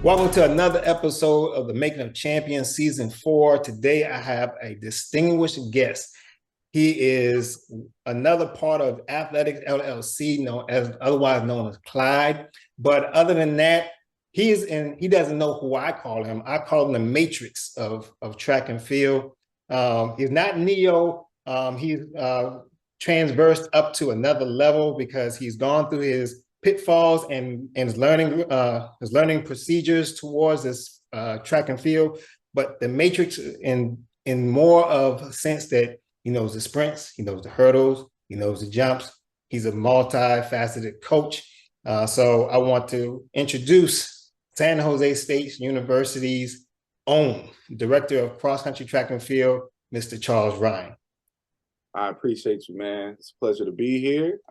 Welcome to another episode of the Making of Champions Season 4. Today I have a distinguished guest. He is another part of Athletics LLC, otherwise known as Clyde. But other than that, he doesn't know who I call him. I call him the matrix of track and field. He's not Neo. He's transversed up to another level because he's gone through his pitfalls and his learning procedures towards this track and field. But the matrix in more of a sense that he knows the sprints, he knows the hurdles, he knows the jumps. He's a multifaceted coach. So I want to introduce San Jose State University's own Director of Cross Country Track and Field, Mr. Charles Ryan. I appreciate you, man. It's a pleasure to be here.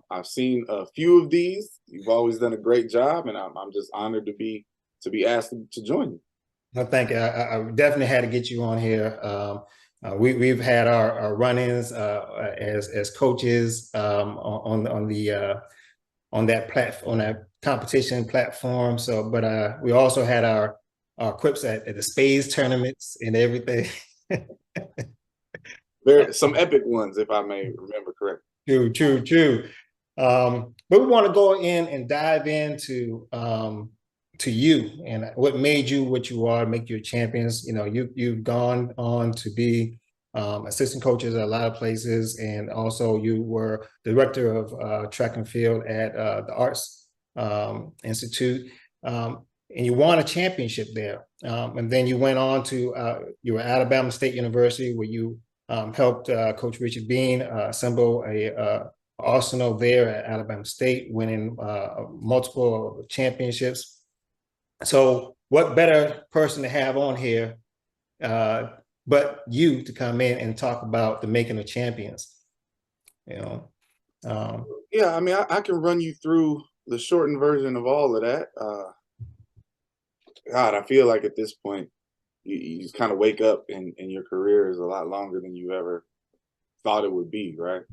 I've seen a few of these. You've always done a great job, and I'm just honored to be asked to join you. Well, thank you. I definitely had to get you on here. We've had our run-ins as coaches on that competition platform. So, but we also had our quips at the spades tournaments and everything. Some epic ones, if I may remember correctly. True. But we want to go in and dive into to you and what made you what you are, make you champions. You know, you've gone on to be assistant coaches at a lot of places, and also you were director of track and field at the Arts Institute, and you won a championship there. And then you went on to you were at Alabama State University, where you helped Coach Richard Bean assemble a arsenal there at Alabama State, winning multiple championships. So what better person to have on here but you to come in and talk about the making of champions? You know. Yeah, I mean, I can run you through the shortened version of all of that. God, I feel like at this point, you just kind of wake up and your career is a lot longer than you ever thought it would be, right?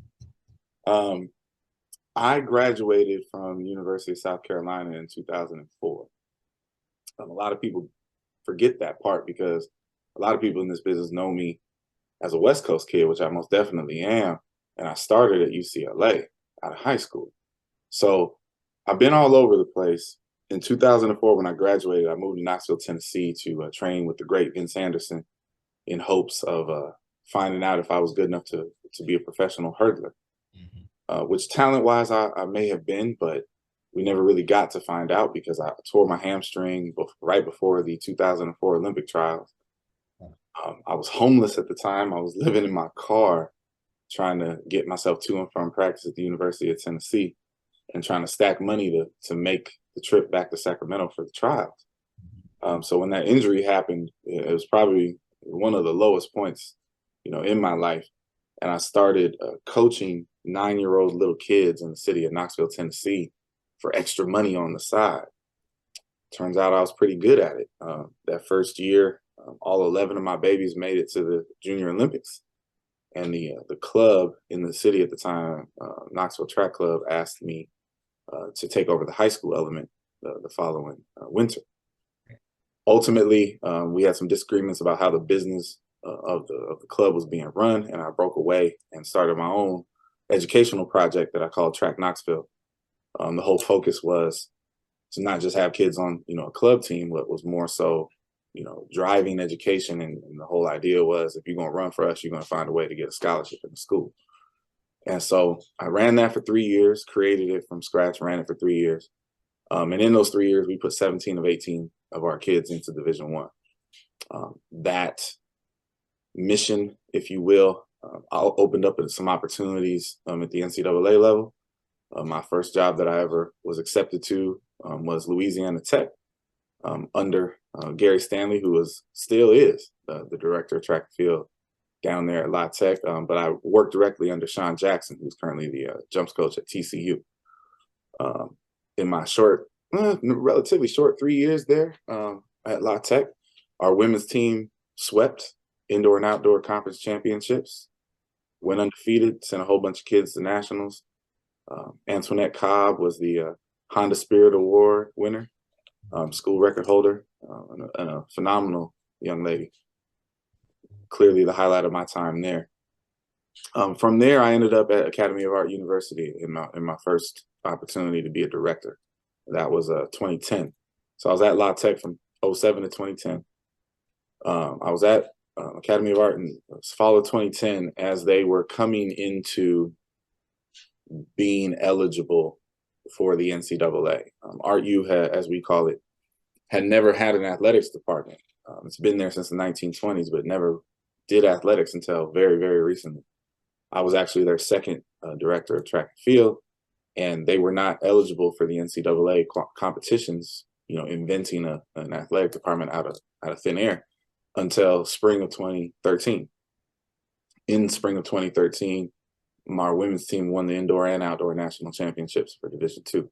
I graduated from the University of South Carolina in 2004. A lot of people forget that part because a lot of people in this business know me as a West Coast kid, which I most definitely am. And I started at UCLA out of high school. So I've been all over the place. In 2004, when I graduated, I moved to Knoxville, Tennessee to train with the great Vince Anderson in hopes of finding out if I was good enough to be a professional hurdler, which talent-wise I may have been, but we never really got to find out because I tore my hamstring right before the 2004 Olympic trials. I was homeless at the time. I was living in my car trying to get myself to and from practice at the University of Tennessee and trying to stack money to make the trip back to Sacramento for the trials. So when that injury happened, it was probably one of the lowest points, in my life. And I started coaching 9-year-old little kids in the city of Knoxville, Tennessee for extra money on the side. Turns out I was pretty good at it. That first year, all 11 of my babies made it to the Junior Olympics. And the club in the city at the time, Knoxville Track Club, asked me to take over the high school element the following winter. Ultimately, we had some disagreements about how the business of the club was being run, and I broke away and started my own educational project that I called Track Knoxville. The whole focus was to not just have kids on, a club team, but was more so, driving education. And the whole idea was, if you're going to run for us, you're going to find a way to get a scholarship in the school. And so I ran that for 3 years, created it from scratch, ran it for 3 years. And in those 3 years, we put 17 of 18 of our kids into Division I. That mission, if you will, opened up some opportunities at the NCAA level. My first job that I ever was accepted to was Louisiana Tech under Gary Stanley, who still is the director of track and field down there at La Tech. But I worked directly under Sean Jackson, who's currently the jumps coach at TCU. In my relatively short 3 years there at La Tech, our women's team swept indoor and outdoor conference championships, went undefeated, sent a whole bunch of kids to nationals. Antoinette Cobb was the Honda Spirit Award winner, school record holder, and a phenomenal young lady. Clearly the highlight of my time there. From there, I ended up at Academy of Art University in my first opportunity to be a director. That was 2010. So I was at La Tech from 2007 to 2010. I was at Academy of Art in fall of 2010 as they were coming into being eligible for the NCAA. Art U, as we call it, had never had an athletics department. It's been there since the 1920s, but never did athletics until very, very recently. I was actually their second director of track and field, and they were not eligible for the NCAA competitions, inventing an athletic department out of thin air until spring of 2013. In spring of 2013, our women's team won the indoor and outdoor national championships for Division II.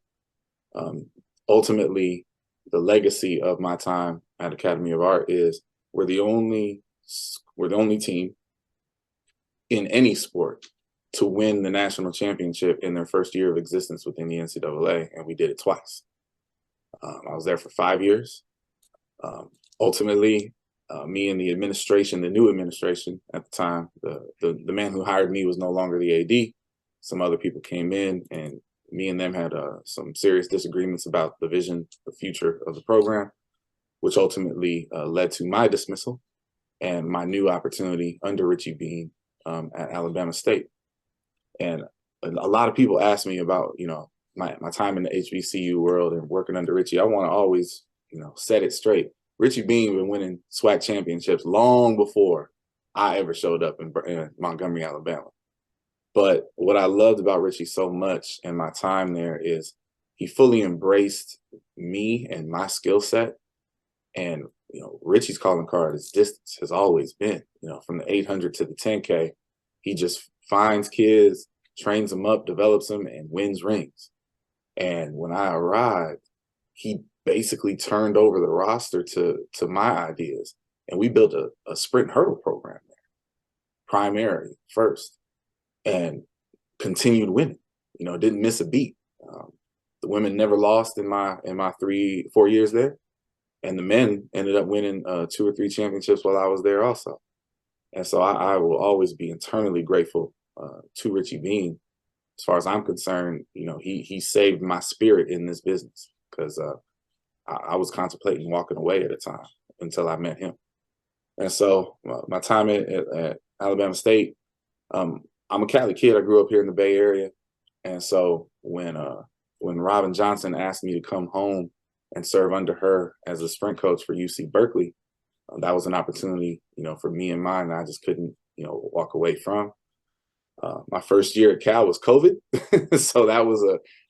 Ultimately, the legacy of my time at Academy of Art is we're the only team in any sport to win the national championship in their first year of existence within the NCAA, and we did it twice. I was there for 5 years. Ultimately, me and the administration, the new administration at the time, the man who hired me was no longer the AD. Some other people came in, and me and them had some serious disagreements about the vision, the future of the program, which ultimately led to my dismissal and my new opportunity under Richie Bean at Alabama State. And a lot of people ask me about, my time in the HBCU world and working under Richie. I want to always, set it straight. Richie Bean been winning SWAC championships long before I ever showed up in Montgomery, Alabama. But what I loved about Richie so much in my time there is he fully embraced me and my skill set. And, Richie's calling card is distance, has always been, from the 800 to the 10K. He just finds kids, trains them up, develops them, and wins rings. And when I arrived, he basically turned over the roster to my ideas. And we built a sprint hurdle program there, primary first, and continued winning, didn't miss a beat. The women never lost in my 3-4 years there. And the men ended up winning 2 or 3 championships while I was there also. And so I will always be eternally grateful to Richie Bean. As far as I'm concerned, he saved my spirit in this business, because I was contemplating walking away at a time until I met him. And so my time at Alabama State, I'm a Cali kid. I grew up here in the Bay Area. And so when Robin Johnson asked me to come home and serve under her as a sprint coach for UC Berkeley, that was an opportunity, for me and mine that I just couldn't, walk away from. My first year at Cal was COVID. So that was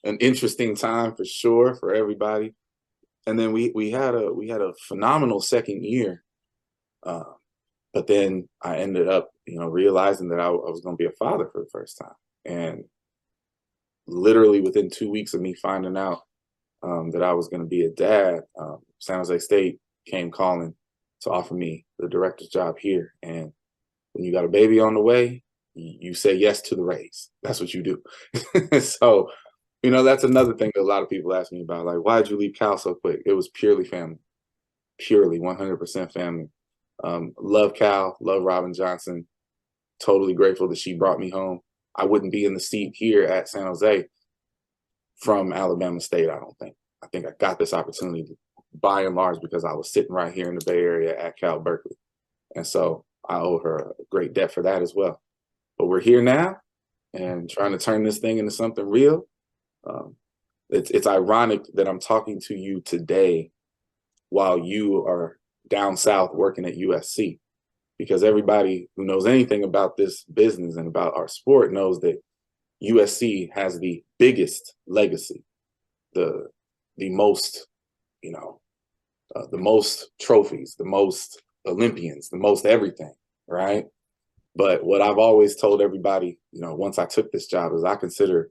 an interesting time for sure for everybody. And then we had a phenomenal second year. But then I ended up, realizing that I was going to be a father for the first time. And literally within 2 weeks of me finding out that I was going to be a dad, San Jose State came calling to offer me the director's job here. And when you got a baby on the way, you say yes to the raise. That's what you do. So, that's another thing that a lot of people ask me about, like, why did you leave Cal so quick? It was purely family, purely 100% family. Love Cal, love Robin Johnson. Totally grateful that she brought me home. I wouldn't be in the seat here at San Jose from Alabama State, I don't think. I think I got this opportunity by and large because I was sitting right here in the Bay Area at Cal Berkeley. And so I owe her a great debt for that as well. But we're here now and trying to turn this thing into something real. It's ironic that I'm talking to you today while you are down south working at USC, because everybody who knows anything about this business and about our sport knows that USC has the biggest legacy, the most, the most trophies, the most Olympians, the most everything, right? But what I've always told everybody, once I took this job, is I consider,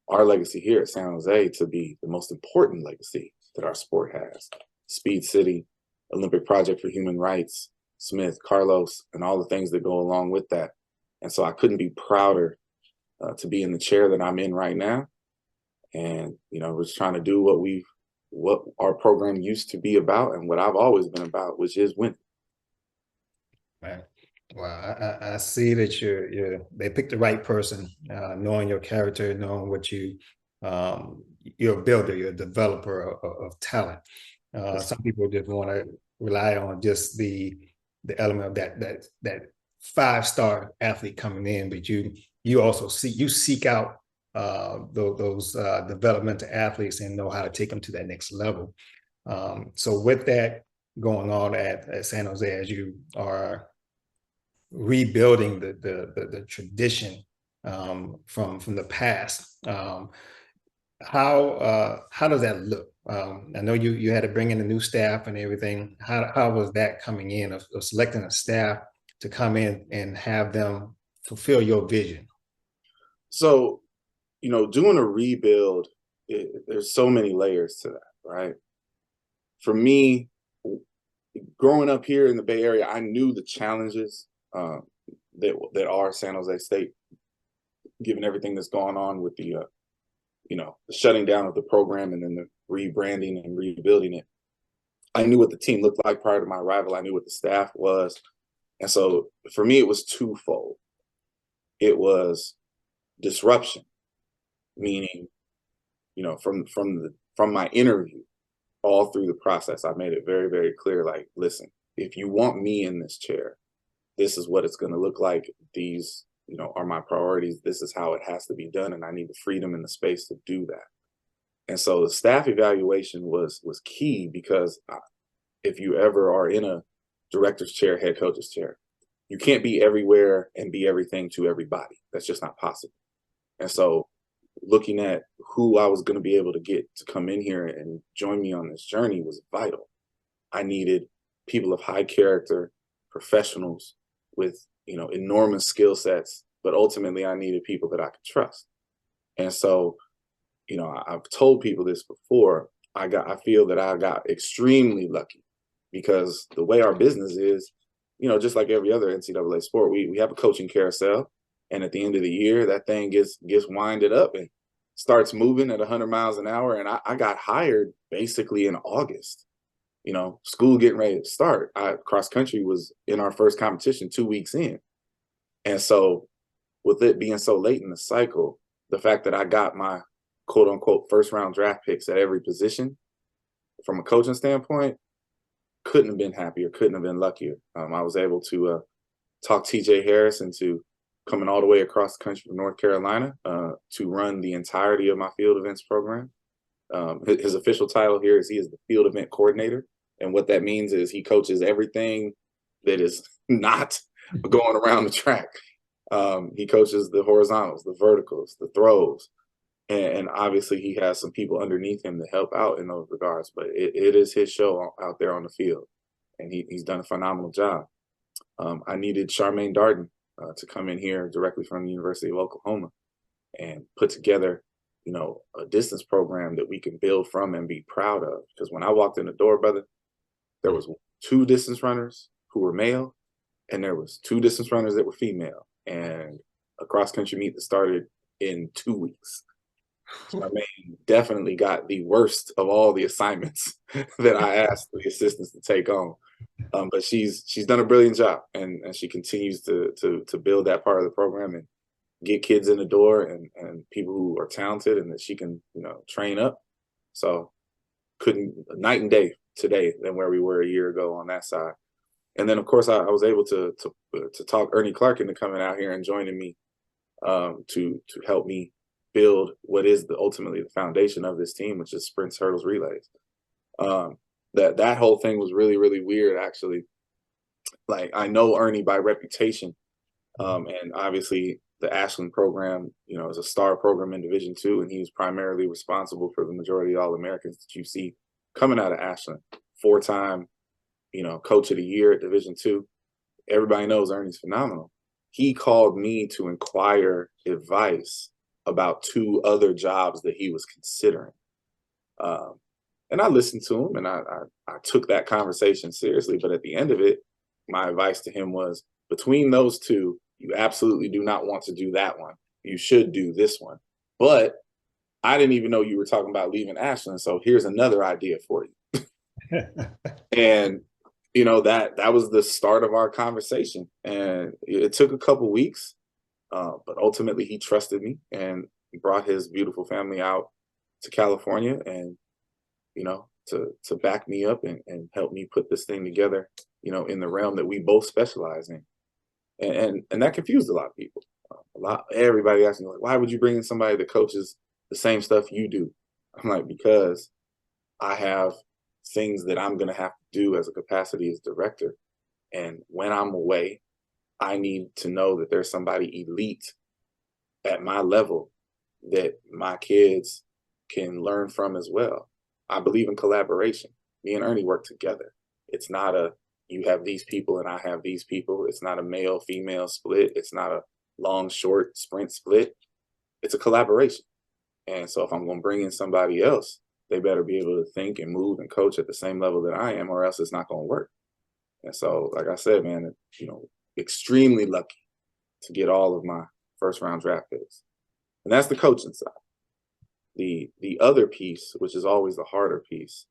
our legacy here at San Jose to be the most important legacy that our sport has. Speed City, Olympic Project for Human Rights, Smith, Carlos, and all the things that go along with that. And so I couldn't be prouder to be in the chair that I'm in right now. And, we're just trying to do what our program used to be about and what I've always been about, which is winning. Man. Well, I see that they picked the right person, knowing your character, knowing what you're a builder, you're a developer of talent. Some people just want to rely on just the element of that 5-star athlete coming in, but you also seek out those developmental athletes and know how to take them to that next level. So with that going on at San Jose, as you are rebuilding the tradition from the past, how does that look? I know you had to bring in a new staff and everything. How was that coming in of selecting a staff to come in and have them fulfill your vision? So, doing a rebuild, there's so many layers to that, right? For me, growing up here in the Bay Area, I knew the challenges that are San Jose State, given everything that's going on with the the shutting down of the program and then the rebranding and rebuilding it. I knew what the team looked like prior to my arrival. I knew what the staff was. And so for me, it was twofold. It was disruption, meaning, from my interview all through the process, I made it very, very clear, like, listen, if you want me in this chair, this is what it's going to look like. These, are my priorities. This is how it has to be done. And I need the freedom and the space to do that. And so the staff evaluation was key, because if you ever are in a director's chair, head coach's chair, you can't be everywhere and be everything to everybody. That's just not possible. And so looking at who I was going to be able to get to come in here and join me on this journey was vital. I needed people of high character, professionals with, enormous skill sets, but ultimately I needed people that I could trust. And so, I've told people this before, I feel that I got extremely lucky, because the way our business is, just like every other NCAA sport, we have a coaching carousel. And at the end of the year, that thing gets winded up and starts moving at 100 miles an hour. And I got hired basically in August, school getting ready to start. Cross country was in our first competition 2 weeks in. And so with it being so late in the cycle, the fact that I got my quote unquote first round draft picks at every position from a coaching standpoint, couldn't have been happier, couldn't have been luckier. I was able to talk TJ Harris into coming all the way across the country from North Carolina to run the entirety of my field events program. His official title here is he is the field event coordinator. And what that means is he coaches everything that is not going around the track. He coaches the horizontals, the verticals, the throws. And obviously he has some people underneath him to help out in those regards, but it is his show out there on the field. And he's done a phenomenal job. I needed Charmaine Darden to come in here directly from the University of Oklahoma and put together, a distance program that we can build from and be proud of. Because when I walked in the door, brother, there was 2 distance runners who were male, and there was 2 distance runners that were female, and a cross country meet that started in 2 weeks. Charmaine definitely got the worst of all the assignments that I asked the assistants to take on. But she's done a brilliant job, and she continues to build that part of the program and get kids in the door and people who are talented and that she can, train up. So couldn't, night and day today than where we were a year ago on that side. And then of course I was able to talk Ernie Clark into coming out here and joining me to help me build what is ultimately the foundation of this team, which is sprints, hurdles, relays. That whole thing was really, really weird, actually. Like, I know Ernie by reputation, and obviously the Ashland program, is a star program in Division II, and he was primarily responsible for the majority of All-Americans that you see coming out of Ashland. 4-time, coach of the year at Division II. Everybody knows Ernie's phenomenal. He called me to inquire advice about 2 other jobs that he was considering. And I listened to him, and I took that conversation seriously. But at the end of it, my advice to him was, between those 2, you absolutely do not want to do that one. You should do this one. But I didn't even know you were talking about leaving Ashland. So here's another idea for you. And that was the start of our conversation, and it took a couple weeks, but ultimately he trusted me and brought his beautiful family out to California, and to back me up and help me put this thing together, in the realm that we both specialize in, and that confused a lot of people. Everybody asking, like, why would you bring in somebody that coaches the same stuff you do? I'm like, because I have things that I'm going to have to do as a capacity as director. And when I'm away, I need to know that there's somebody elite at my level that my kids can learn from as well. I believe in collaboration. Me and Ernie work together. It's not you have these people and I have these people. It's not a male female split. It's not a long short sprint split. It's a collaboration. And so if I'm going to bring in somebody else, they better be able to think and move and coach at the same level that I am, or else it's not going to work. And so, like I said, man, extremely lucky to get all of my first round draft picks. And that's the coaching side. The other piece, which is always the harder piece,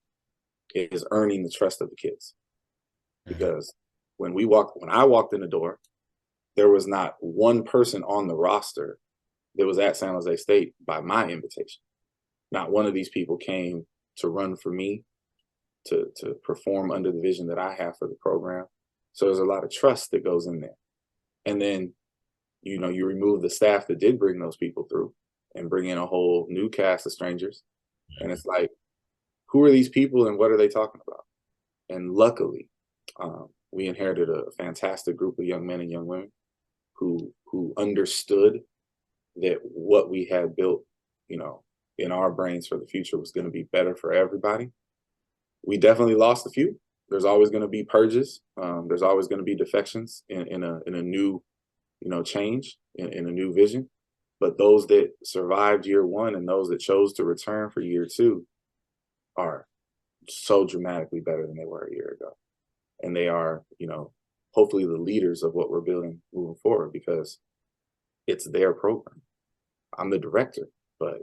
is earning the trust of the kids. Because when I walked in the door, there was not one person on the roster that was at San Jose State by my invitation. Not one of these people came to run for me, to perform under the vision that I have for the program. So there's a lot of trust that goes in there. And then, you remove the staff that did bring those people through and bring in a whole new cast of strangers. And it's like, who are these people and what are they talking about? And luckily, we inherited a fantastic group of young men and young women who understood that what we had built, in our brains for the future was going to be better for everybody. We definitely lost a few. There's always going to be purges. There's always going to be defections in a new, change, in a new vision. But those that survived year 1 and those that chose to return for year 2 are so dramatically better than they were a year ago. And they are, hopefully the leaders of what we're building moving forward, because it's their program. I'm the director, but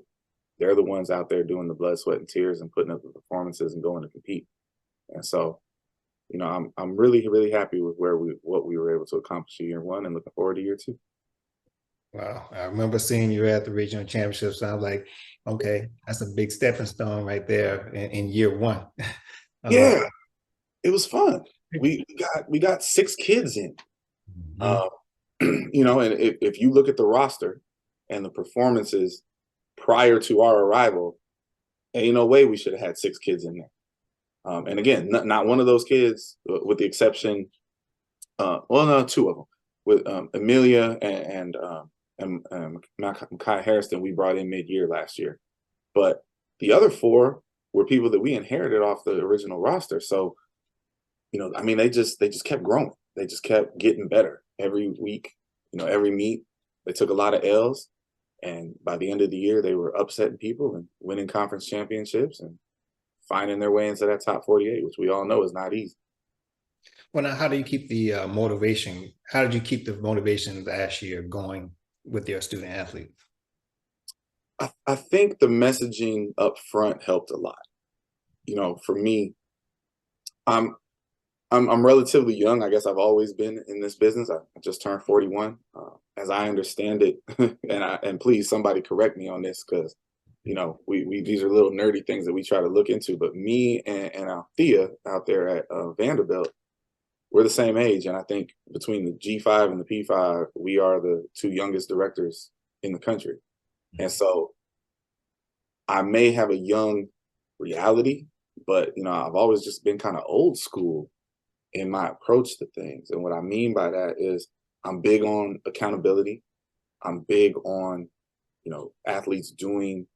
they're the ones out there doing the blood, sweat, and tears and putting up the performances and going to compete. And so, I'm really, really happy with what we were able to accomplish in year 1 and looking forward to year 2. Wow. I remember seeing you at the regional championships. And I was like, okay, that's a big stepping stone right there in year 1. Yeah, it was fun. We got 6 kids in. And if you look at the roster and the performances prior to our arrival, ain't no way we should have had 6 kids in there. And again, not one of those kids, with the exception, 2 of them, with Amelia and Makai Harrison, we brought in mid-year last year. But the other 4 were people that we inherited off the original roster. So, they just kept growing. They just kept getting better every week. Every meet, they took a lot of L's. And by the end of the year, they were upsetting people and winning conference championships and finding their way into that top 48, which we all know is not easy. Well, now, how do you keep the motivation? How did you keep the motivation last year going with your student athletes? I think the messaging up front helped a lot. For me, I'm relatively young. I guess I've always been in this business. I just turned 41. As I understand it, and please somebody correct me on this, because we these are little nerdy things that we try to look into. But me and Althea out there at Vanderbilt, we're the same age, and I think between the G5 and the P5, we are the two youngest directors in the country. And so I may have a young reality, but I've always just been kind of old school in my approach to things. And what I mean by that is I'm big on accountability. I'm big on, athletes doing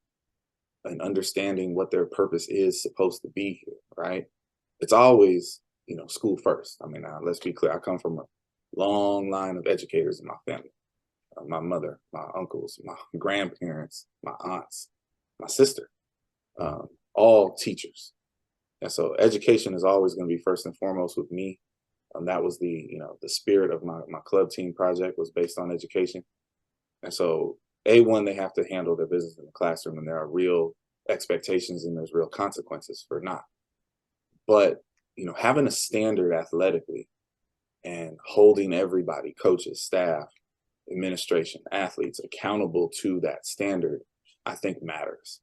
and understanding what their purpose is supposed to be here, right? It's always, school first. I mean, let's be clear. I come from a long line of educators in my family. My mother, my uncles, my grandparents, my aunts, my sister, all teachers. And so education is always going to be first and foremost with me. That was the spirit of my club team project was based on education. And so A1, they have to handle their business in the classroom, and there are real expectations and there's real consequences for not. But, having a standard athletically and holding everybody, coaches, staff, administration, athletes accountable to that standard, I think matters.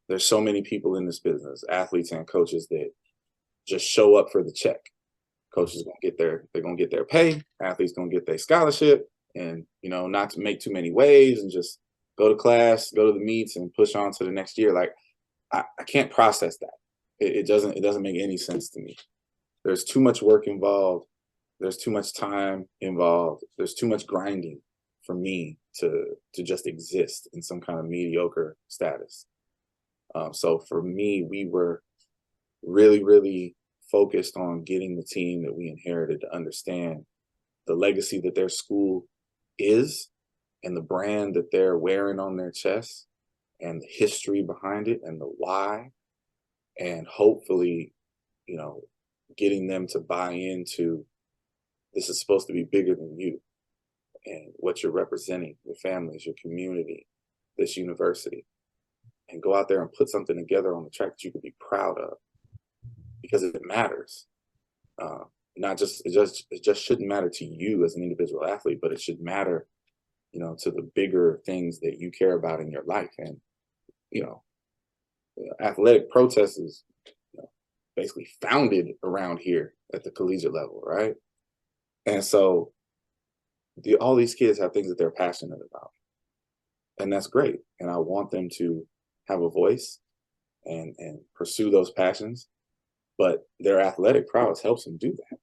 There's so many people in this business, athletes and coaches, that just show up for the check. Coaches they're gonna get their pay, athletes gonna get their scholarship, and not to make too many waves and just go to class, go to the meets, and push on to the next year. Like I can't process that. It doesn't make any sense to me. There's too much work involved. There's too much time involved. There's too much grinding for me to just exist in some kind of mediocre status. So for me, we were really, really focused on getting the team that we inherited to understand the legacy that their school is and the brand that they're wearing on their chest and the history behind it and the why, and hopefully, getting them to buy into this is supposed to be bigger than you and what you're representing, your families, your community, this university, and go out there and put something together on the track that you could be proud of, because it matters. Not just it just shouldn't matter to you as an individual athlete, but it should matter, to the bigger things that you care about in your life. And athletic protest is basically founded around here at the collegiate level, right? And so all these kids have things that they're passionate about, and that's great. And I want them to have a voice and pursue those passions, but their athletic prowess helps them do that.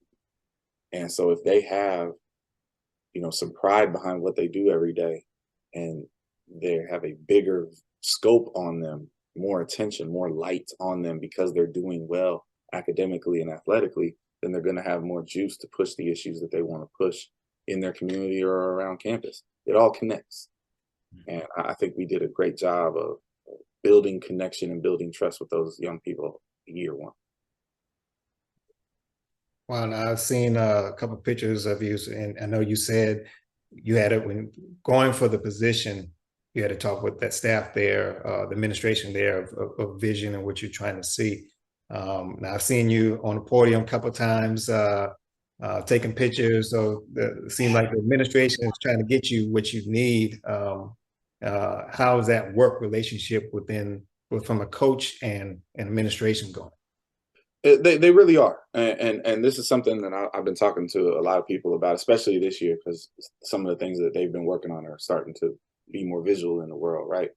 And so if they have, some pride behind what they do every day, and they have a bigger scope on them, more attention, more light on them because they're doing well academically and athletically, then they're going to have more juice to push the issues that they want to push in their community or around campus. It all connects. And I think we did a great job of building connection and building trust with those young people year one. Well, and I've seen a couple of pictures of you, and I know you said you had it when going for the position, you had to talk with that staff there, the administration there of vision and what you're trying to see. Now I've seen you on the podium a couple of times, taking pictures. So it seems like the administration is trying to get you what you need. How is that work relationship from a coach and administration going? They really are, and this is something that I've been talking to a lot of people about, especially this year, because some of the things that they've been working on are starting to be more visual in the world, right?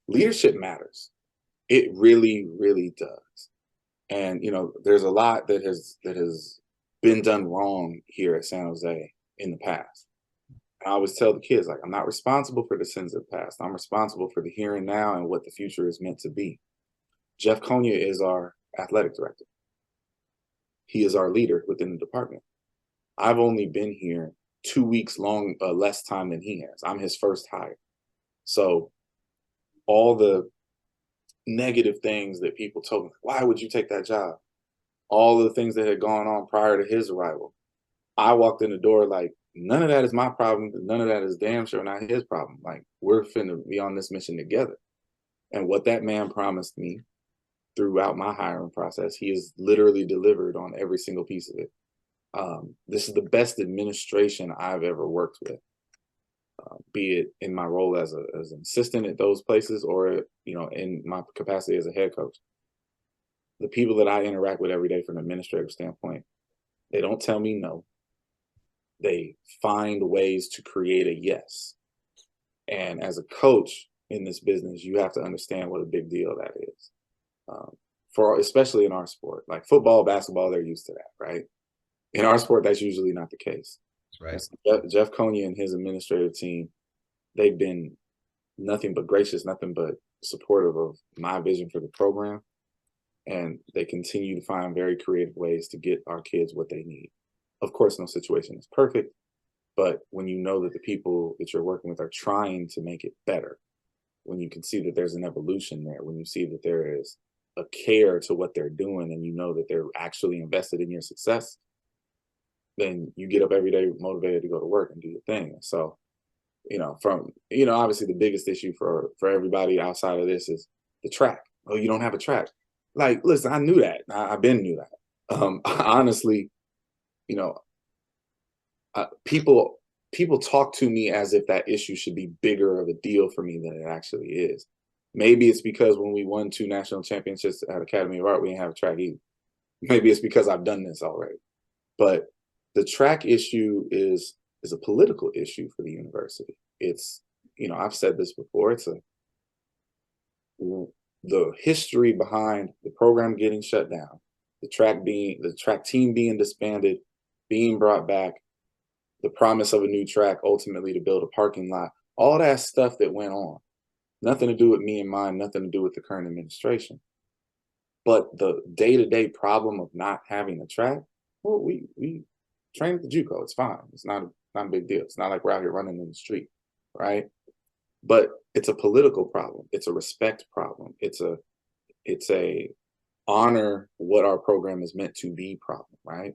Leadership matters. It really, really does. And there's a lot that has been done wrong here at San Jose in the past. I always tell the kids, like, I'm not responsible for the sins of the past. I'm responsible for the here and now and what the future is meant to be. Jeff Konya is our athletic director. He is our leader within the department. I've only been here 2 weeks less time than he has. I'm his first hire. So all the negative things that people told me, why would you take that job? All the things that had gone on prior to his arrival. I walked in the door like, none of that is my problem. None of that is damn sure not his problem. Like, we're finna be on this mission together. And what that man promised me throughout my hiring process, he has literally delivered on every single piece of it. This is the best administration I've ever worked with. be it in my role as an assistant at those places or, in my capacity as a head coach. The people that I interact with every day from an administrative standpoint, they don't tell me no. They find ways to create a yes. And as a coach in this business, you have to understand what a big deal that is. For especially in our sport, like football, basketball, they're used to that, right? In our sport, that's usually not the case. That's right. So Jeff Konya and his administrative team, they've been nothing but gracious, nothing but supportive of my vision for the program. And they continue to find very creative ways to get our kids what they need. Of course, no situation is perfect, but when you know that the people that you're working with are trying to make it better, when you can see that there's an evolution there, when you see that there is a care to what they're doing and you know that they're actually invested in your success, then you get up every day motivated to go to work and do your thing. So, obviously the biggest issue for everybody outside of this is the track. Oh, you don't have a track. Like, listen, I knew that. I've been knew that. Honestly, people talk to me as if that issue should be bigger of a deal for me than it actually is. Maybe it's because when we won 2 national championships at Academy of Art, we didn't have a track either. Maybe it's because I've done this already. But the track issue is a political issue for the university. It's, I've said this before, the history behind the program getting shut down, the track team being disbanded, being brought back, the promise of a new track, ultimately to build a parking lot, all that stuff that went on. Nothing to do with me and mine, nothing to do with the current administration. But the day-to-day problem of not having a track, well, we train at the JUCO. It's fine. It's not a big deal. It's not like we're out here running in the street, right? But it's a political problem. It's a respect problem. It's a honor what our program is meant to be problem, right?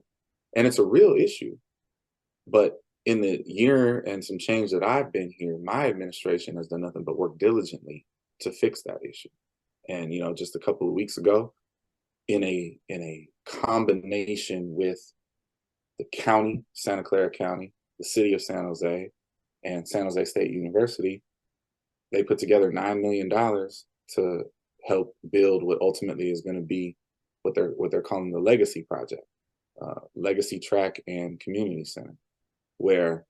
And it's a real issue. But in the year and some change that I've been here, my administration has done nothing but work diligently to fix that issue. And, just a couple of weeks ago, in a combination with the county, Santa Clara County, the city of San Jose, and San Jose State University, they put together $9 million to help build what ultimately is going to be what they're calling the Legacy Project, Legacy Track and Community Center, where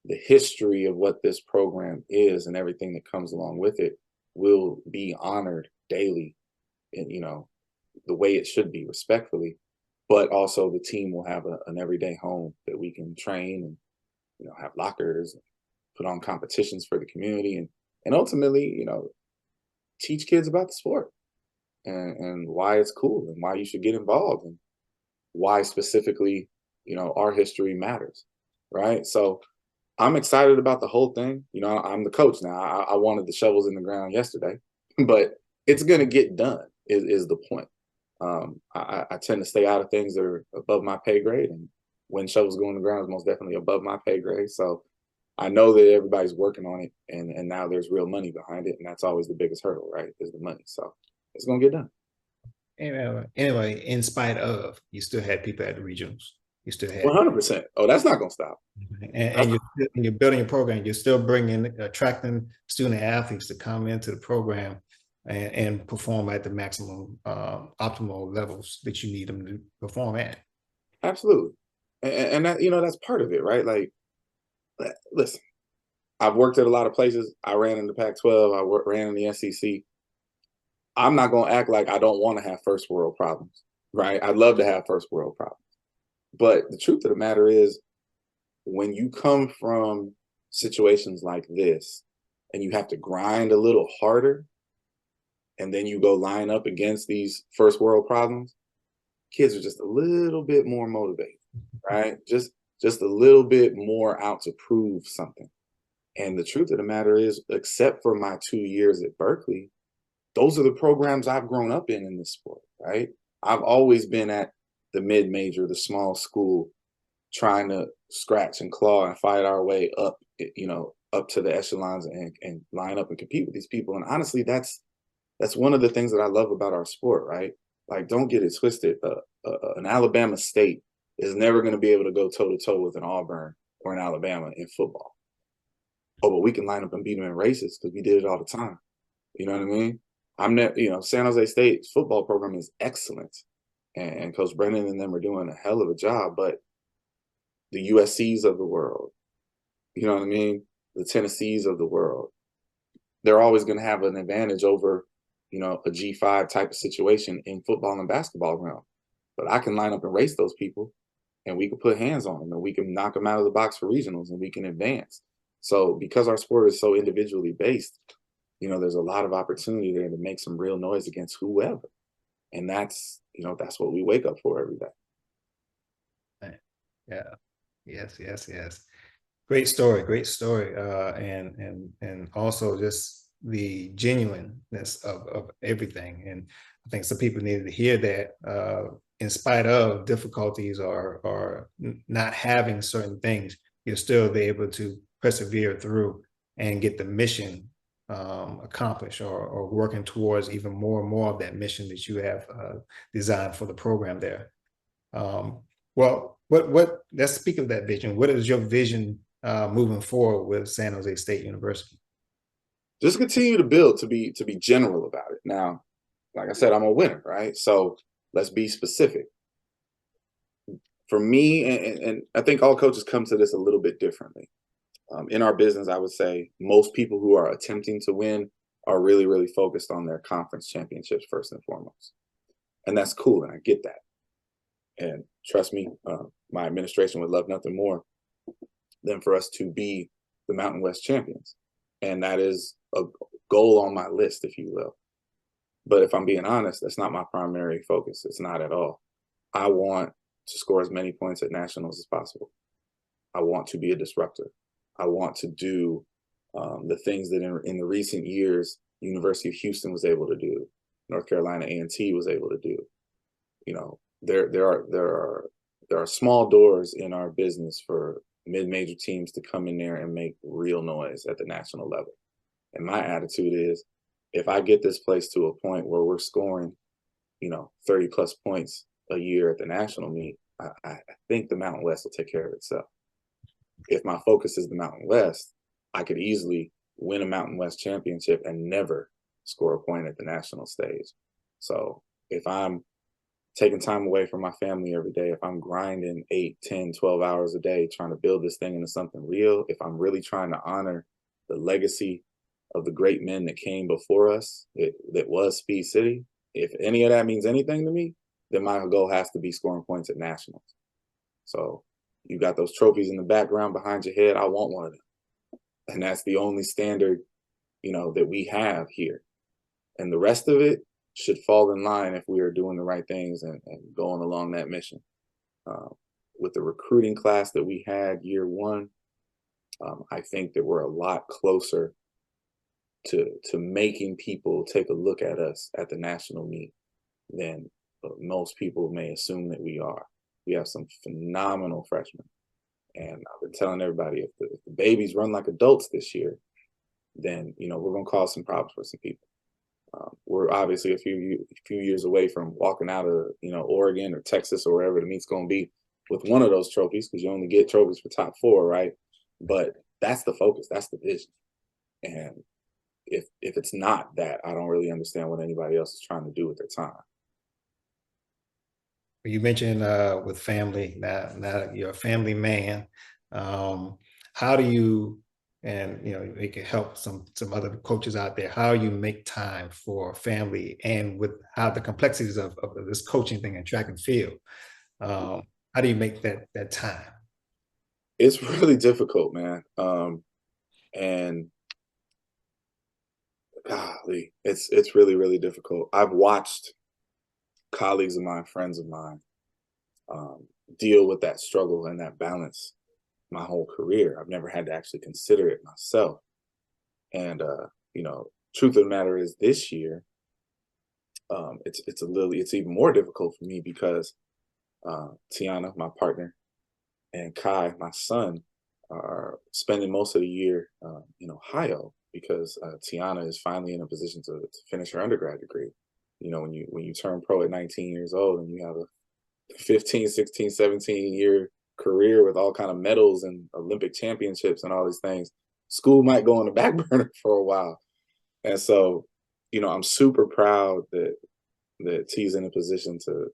the history of what this program is and everything that comes along with it will be honored daily in, the way it should be, respectfully, but also the team will have an everyday home that we can train and, have lockers, and put on competitions for the community and ultimately, teach kids about the sport and why it's cool and why you should get involved and why specifically, our history matters. Right. So I'm excited about the whole thing. I'm the coach now. I wanted the shovels in the ground yesterday, but it's going to get done is the point. I tend to stay out of things that are above my pay grade, and when shovels go in the ground is most definitely above my pay grade. So I know that everybody's working on it, and now there's real money behind it, and that's always the biggest hurdle, right? Is the money. So it's going to get done. Anyway, in spite of, you still had people at the regionals. You still had 100%. Oh, that's not going to stop. And you're building your program. You're still attracting student athletes to come into the program and perform at the maximum optimal levels that you need them to perform at. Absolutely. And that, that's part of it, right? Like, listen, I've worked at a lot of places. I ran in the Pac-12. I ran in the SEC. I'm not going to act like I don't want to have first world problems, right? I'd love to have first world problems. But the truth of the matter is, when you come from situations like this and you have to grind a little harder, and then you go line up against these first world problems, kids are just a little bit more motivated, right? Just a little bit more out to prove something. And the truth of the matter is, except for my 2 years at Berkeley, those are the programs I've grown up in this sport, right? I've always been at the mid-major, the small school, trying to scratch and claw and fight our way up, up to the echelons and line up and compete with these people. And honestly, that's one of the things that I love about our sport, right? Like, don't get it twisted. An Alabama State is never going to be able to go toe-to-toe with an Auburn or an Alabama in football. oh, but we can line up and beat them in races because we did it all the time. You know what I mean? I'm not, San Jose State's football program is excellent, and Coach Brennan and them are doing a hell of a job. But the USCs of the world, you know what I mean? The Tennessees of the world, they're always going to have an advantage over, a G5 type of situation in football and basketball realm. But I can line up and race those people, and we can put hands on them, and we can knock them out of the box for regionals, and we can advance. So because our sport is so individually based, there's a lot of opportunity there to make some real noise against whoever. And that's what we wake up for every day. Yeah. Yes. Great story. And also just the genuineness of everything. And I think some people needed to hear that, in spite of difficulties or not having certain things, you'll still be able to persevere through and get the mission accomplished, or working towards even more and more of that mission that you have designed for the program there. Well, let's speak of that vision. What is your vision moving forward with San Jose State University? Just continue to build, to be general about it. Now, like I said, I'm a winner, right? So let's be specific. For me, and I think all coaches come to this a little bit differently. In our business, I would say most people who are attempting to win are really, really focused on their conference championships first and foremost. And that's cool, and I get that. And trust me, my administration would love nothing more than for us to be the Mountain West champions. And that is a goal on my list, if you will. But if I'm being honest, that's not my primary focus. It's not at all. I want to score as many points at nationals as possible. I want to be a disruptor. I want to do the things that in the recent years, University of Houston was able to do, North Carolina A&T was able to do. There are small doors in our business for mid-major teams to come in there and make real noise at the national level. And my attitude is, if I get this place to a point where we're scoring, 30 plus points a year at the national meet, I think the Mountain West will take care of itself. If my focus is the Mountain West, I could easily win a Mountain West championship and never score a point at the national stage. So if I'm taking time away from my family every day, if I'm grinding 8, 10, 12 hours a day, trying to build this thing into something real, if I'm really trying to honor the legacy of the great men that came before us, that was Speed City, if any of that means anything to me, then my goal has to be scoring points at nationals. So you got those trophies in the background behind your head, I want one of them. And that's the only standard, that we have here. And the rest of it should fall in line if we are doing the right things and going along that mission. With the recruiting class that we had year one, I think that we're a lot closer to making people take a look at us at the national meet than most people may assume that we are. We have some phenomenal freshmen. And I've been telling everybody, if the babies run like adults this year, then, we're going to cause some problems for some people. We're obviously a few years away from walking out of, Oregon or Texas or wherever the meet's going to be with one of those trophies, because you only get trophies for top 4, right? But that's the focus. That's the vision. And if it's not that, I don't really understand what anybody else is trying to do with their time. You mentioned with family, now you're a family man. How do you, and it can help some other coaches out there, how you make time for family, and with how the complexities of this coaching thing in track and field, how do you make that time? It's really difficult, man. And golly, it's really, really difficult. I've watched colleagues of mine, friends of mine, deal with that struggle and that balance my whole career. I've never had to actually consider it myself. And truth of the matter is, this year, it's even more difficult for me because Tiana, my partner, and Kai, my son, are spending most of the year in Ohio, because Tiana is finally in a position to finish her undergrad degree. When you turn pro at 19 years old and you have a 15, 16, 17 year career with all kind of medals and Olympic championships and all these things, school might go on the back burner for a while. And so, I'm super proud that T's in a position to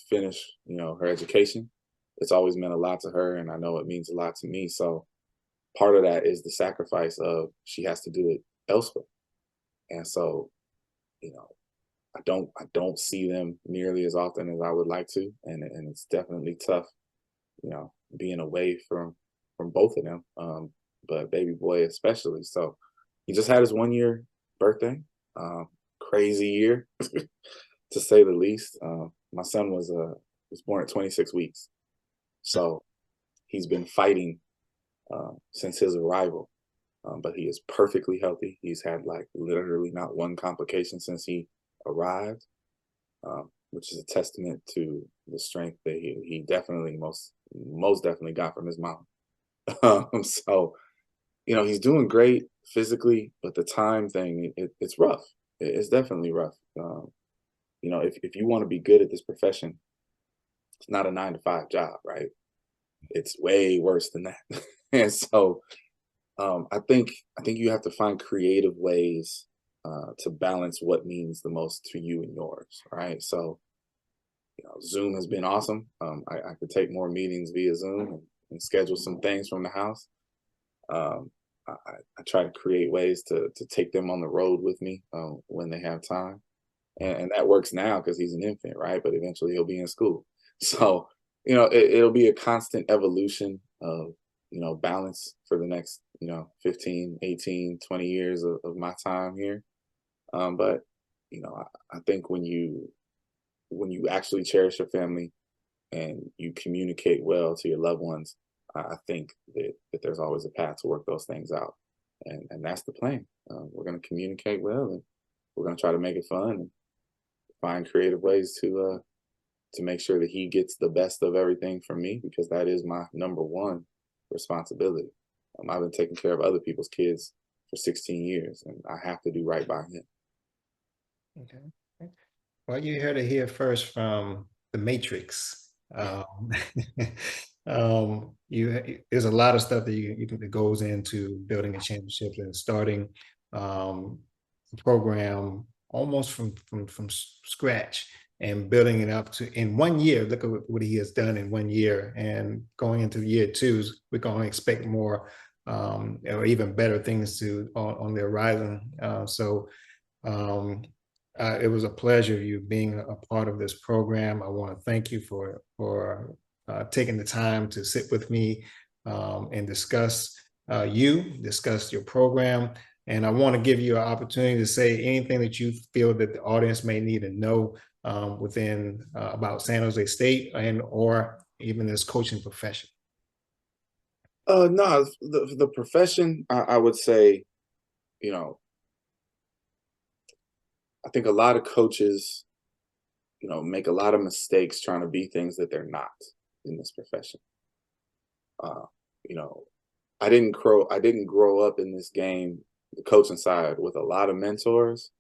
finish, her education. It's always meant a lot to her, and I know it means a lot to me. So part of that is the sacrifice of she has to do it elsewhere. And so, you know, I don't see them nearly as often as I would like to, and it's definitely tough, being away from both of them, but baby boy especially. So he just had his 1 year birthday, crazy year to say the least. My son was born at 26 weeks, so he's been fighting since his arrival. But he is perfectly healthy. He's had like literally not one complication since he arrived, which is a testament to the strength that he definitely most definitely got from his mom. So he's doing great physically, but the time thing, it's rough. It's definitely rough. If you want to be good at this profession, it's not a 9 to 5 job, right? It's way worse than that. And so I think you have to find creative ways to balance what means the most to you and yours, right? So Zoom has been awesome. I could take more meetings via Zoom and schedule some things from the house. I try to create ways to take them on the road with me when they have time, and that works now because he's an infant, right? But eventually he'll be in school. So it'll be a constant evolution of balance for the next 15, 18, 20 years of my time here. But I think when you actually cherish your family and you communicate well to your loved ones, I think that there's always a path to work those things out, and that's the plan. We're going to communicate well, and we're going to try to make it fun and find creative ways to make sure that he gets the best of everything from me, because that is my number one responsibility. I've been taking care of other people's kids for 16 years, and I have to do right by him. Okay. Well, you heard it here first from the Matrix. There's a lot of stuff that goes into building a championship and starting a program almost from scratch and building it up to in 1 year. Look at what he has done in 1 year, and going into year two, we're going to expect more or even better things on the horizon. It was a pleasure you being a part of this program. I want to thank you for taking the time to sit with me and discuss your program. And I want to give you an opportunity to say anything that you feel that the audience may need to know within about San Jose State and or even this coaching profession. No, the profession, I would say, I think a lot of coaches, make a lot of mistakes trying to be things that they're not in this profession. Uh, you know, I didn't grow up in this game, the coaching side, with a lot of mentors.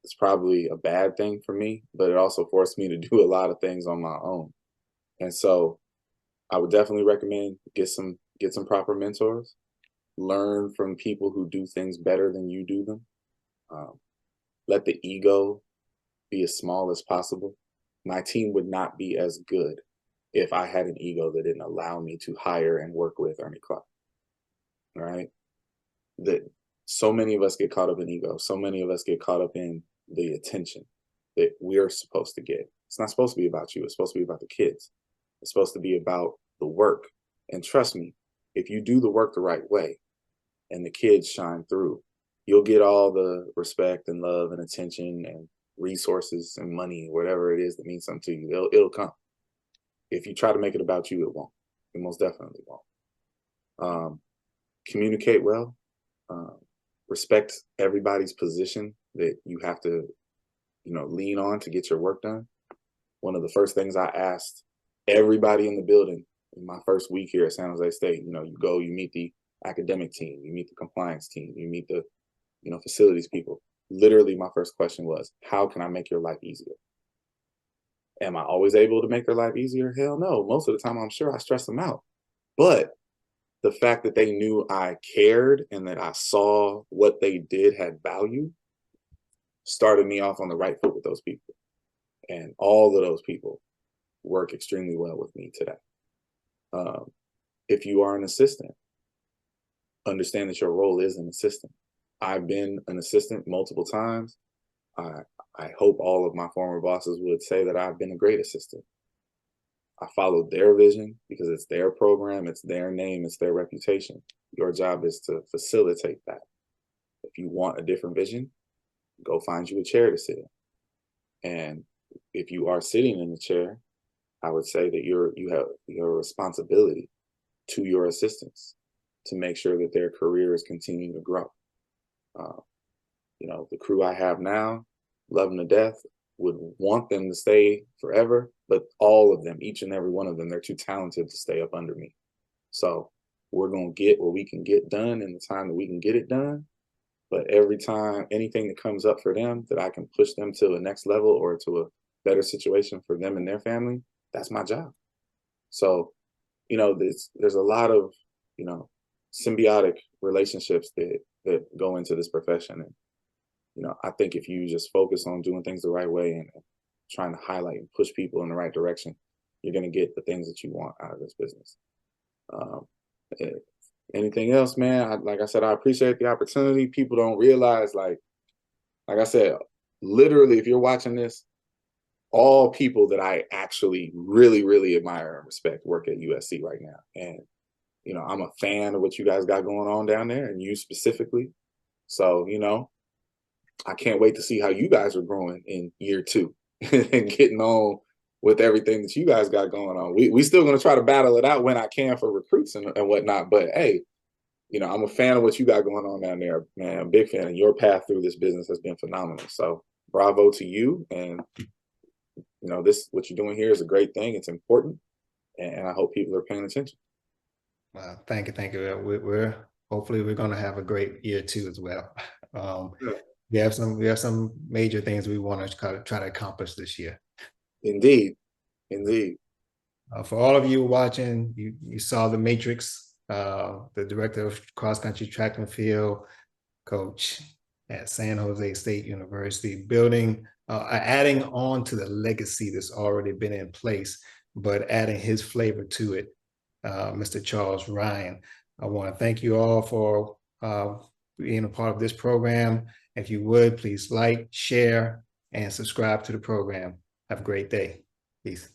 It's probably a bad thing for me, but it also forced me to do a lot of things on my own. And so I would definitely recommend get some proper mentors. Learn from people who do things better than you do them. Um, Let the ego be as small as possible. My team would not be as good if I had an ego that didn't allow me to hire and work with Ernie Clark. Right? That so many of us get caught up in ego. So many of us get caught up in the attention that we're supposed to get. It's not supposed to be about you. It's supposed to be about the kids. It's supposed to be about the work. And trust me, if you do the work the right way and the kids shine through, you'll get all the respect and love and attention and resources and money, whatever it is that means something to you. It'll come. If you try to make it about you, it won't. It most definitely won't. Communicate well. Respect everybody's position that you have to, lean on to get your work done. One of the first things I asked everybody in the building in my first week here at San Jose State, you go, you meet the academic team, you meet the compliance team, you meet the, facilities people. Literally, my first question was, how can I make your life easier? Am I always able to make their life easier? Hell no. Most of the time, I'm sure I stress them out. But the fact that they knew I cared and that I saw what they did had value started me off on the right foot with those people. And all of those people work extremely well with me today. If you are an assistant, understand that your role is an assistant. I've been an assistant multiple times. I hope all of my former bosses would say that I've been a great assistant. I followed their vision because it's their program, it's their name, it's their reputation. Your job is to facilitate that. If you want a different vision, go find you a chair to sit in. And if you are sitting in the chair, I would say that you have your responsibility to your assistants to make sure that their careers continue to grow. The crew I have now, love them to death, would want them to stay forever, but all of them, each and every one of them, they're too talented to stay up under me. So we're going to get what we can get done in the time that we can get it done. But every time anything that comes up for them that I can push them to the next level or to a better situation for them and their family, that's my job. So, there's a lot of, symbiotic relationships that go into this profession. And, I think if you just focus on doing things the right way and trying to highlight and push people in the right direction, you're going to get the things that you want out of this business. Anything else, man? Like I said, I appreciate the opportunity. People don't realize, like I said, literally, if you're watching this, all people that I actually really, really admire and respect work at USC right now. And, I'm a fan of what you guys got going on down there, and you specifically. So, I can't wait to see how you guys are growing in year 2 and getting on with everything that you guys got going on. We still going to try to battle it out when I can for recruits and whatnot. But hey, I'm a fan of what you got going on down there, man. I'm a big fan. And your path through this business has been phenomenal. So bravo to you. And, what you're doing here is a great thing. It's important. And I hope people are paying attention. Well, thank you. Thank you. We're hopefully we're going to have a great year 2 as well. Yeah. We have some major things we want to try to accomplish this year. Indeed. For all of you watching, you saw the Matrix, the director of cross country track and field coach at San Jose State University, adding on to the legacy that's already been in place, but adding his flavor to it, Mr. Charles Ryan. I want to thank you all for being a part of this program. If you would, please like, share, and subscribe to the program. Have a great day. Peace.